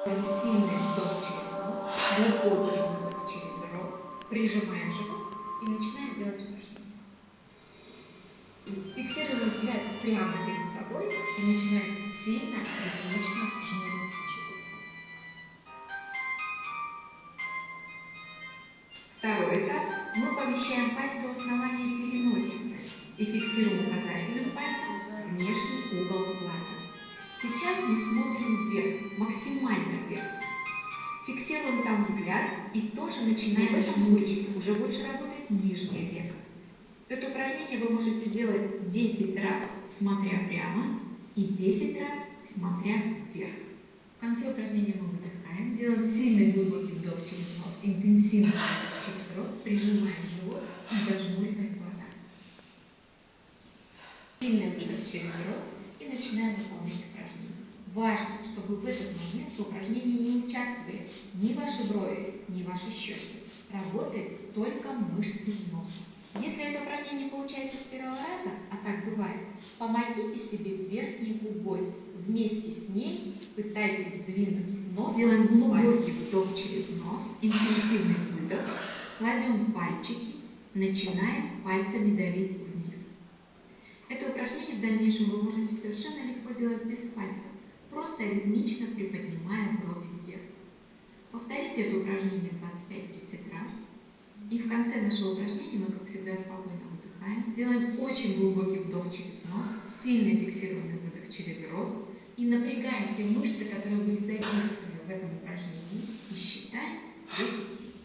Сильный вдох через нос, глубокий выдох через рот, прижимаем живот и начинаем делать упражнение. Фиксируем взгляд прямо перед собой и начинаем сильно, ритмично жмурить живот. Второй этап. Мы помещаем пальцы у основания переносицы и фиксируем указательным пальцем внешний угол глаза. Сейчас мы смотрим вверх, максимально вверх. Фиксируем там взгляд и тоже начинаем в этом случае уже больше работает нижнее веко. Это упражнение вы можете делать 10 раз, смотря прямо, и 10 раз, смотря вверх. В конце упражнения мы выдыхаем, делаем сильный глубокий вдох через нос, интенсивный выдох через рот, прижимаем живот и зажмуриваем глаза. Сильный выдох через рот и начинаем выполнять упражнение. Важно, чтобы в этот момент в упражнении не участвовали ни ваши брови, ни ваши щеки. Работает только мышцы носа. Если это упражнение не получается с первого раза, а так бывает, помогите себе верхней губой. Вместе с ней пытайтесь сдвинуть нос. Делаем глубокий вдох через нос, интенсивный выдох. Кладем пальчики, начинаем пальцами давить вниз. Это упражнение в дальнейшем вы можете совершенно легко делать без пальцев, просто ритмично приподнимая брови вверх. Повторите это упражнение 25-30 раз. И в конце нашего упражнения мы, как всегда, спокойно выдыхаем. Делаем очень глубокий вдох через нос, сильно фиксированный выдох через рот. И напрягаем те мышцы, которые были задействованы в этом упражнении. И считаем до 5.